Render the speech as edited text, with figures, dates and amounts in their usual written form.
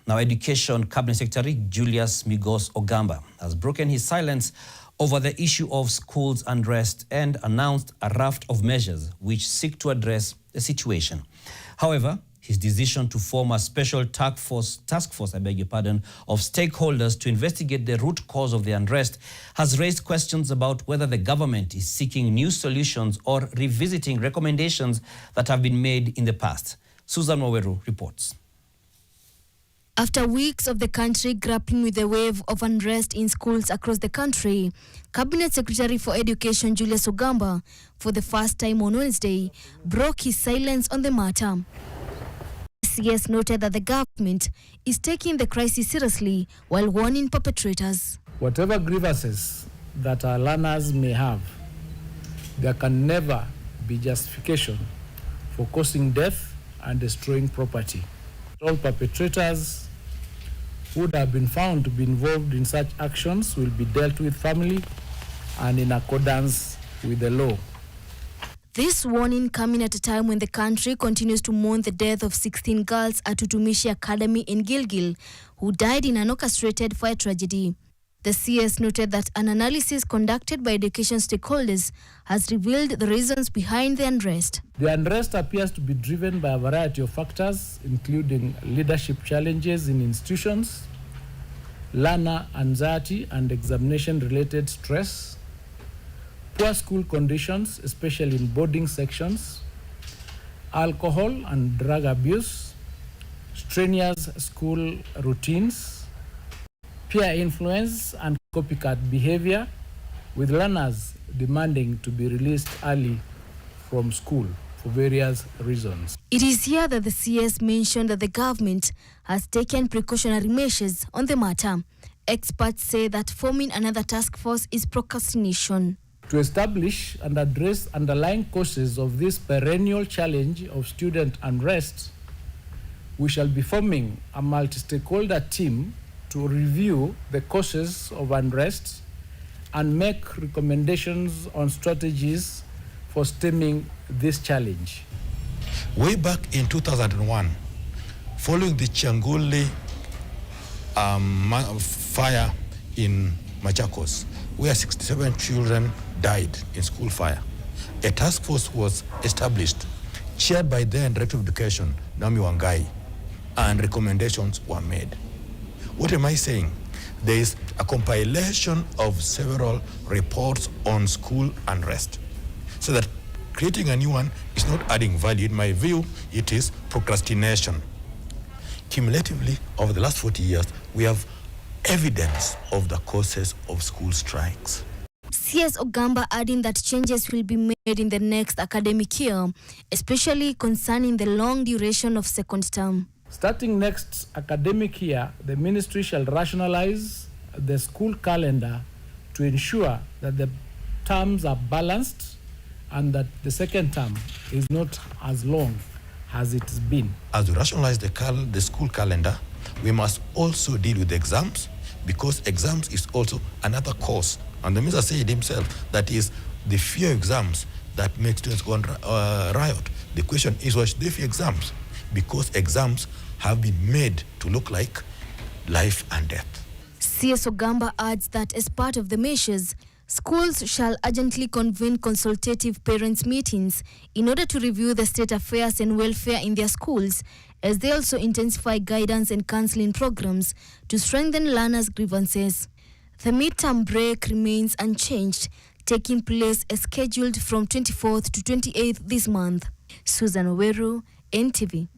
Now, Education Cabinet Secretary Julius Migos Ogamba has broken his silence over the issue of schools unrest and announced a raft of measures which seek to address the situation. However, his decision to form a special task force, of stakeholders to investigate the root cause of the unrest has raised questions about whether the government is seeking new solutions or revisiting recommendations that have been made in the past. Susan Waweru reports. After weeks of the country grappling with the wave of unrest in schools across the country, Cabinet Secretary for Education Julius Ogamba, for the first time on Wednesday, broke his silence on the matter. CS noted that the government is taking the crisis seriously while warning perpetrators. Whatever grievances that our learners may have, there can never be justification for causing death and destroying property. All perpetrators who would have been found to be involved in such actions will be dealt with firmly and in accordance with the law. This warning coming at a time when the country continues to mourn the death of 16 girls at Utumishi Academy in Gilgil, who died in an orchestrated fire tragedy. The CS noted that an analysis conducted by education stakeholders has revealed the reasons behind the unrest. The unrest appears to be driven by a variety of factors, including leadership challenges in institutions, learner anxiety and examination-related stress, poor school conditions, especially in boarding sections, alcohol and drug abuse, strenuous school routines, peer influence and copycat behavior, with learners demanding to be released early from school for various reasons. It is here that the CS mentioned that the government has taken precautionary measures on the matter. Experts say that forming another task force is procrastination. To establish and address underlying causes of this perennial challenge of student unrest, we shall be forming a multi-stakeholder team to review the causes of unrest and make recommendations on strategies for stemming this challenge. Way back in 2001, following the Changuli fire in Machakos, where 67 children died in school fire, a task force was established, chaired by then Director of Education, Naomi Wangai, and recommendations were made. What am I saying? There is a compilation of several reports on school unrest, so that creating a new one is not adding value. In my view, it is procrastination. Cumulatively, over the last 40 years, we have evidence of the causes of school strikes. CS Ogamba adding that changes will be made in the next academic year, especially concerning the long duration of second term. Starting next academic year, the ministry shall rationalize the school calendar to ensure that the terms are balanced and that the second term is not as long as it's been. As we rationalize the school calendar, we must also deal with exams, because exams is also another cause. And the minister said himself that is the fear exams that make students go on riot. The question is, why should they fear exams? Because exams have been made to look like life and death. CS Ogamba adds that as part of the measures, schools shall urgently convene consultative parents' meetings in order to review the state affairs and welfare in their schools, as they also intensify guidance and counseling programs to strengthen learners' grievances. The midterm break remains unchanged, taking place as scheduled from 24th to 28th this month. Susan Waweru, NTV.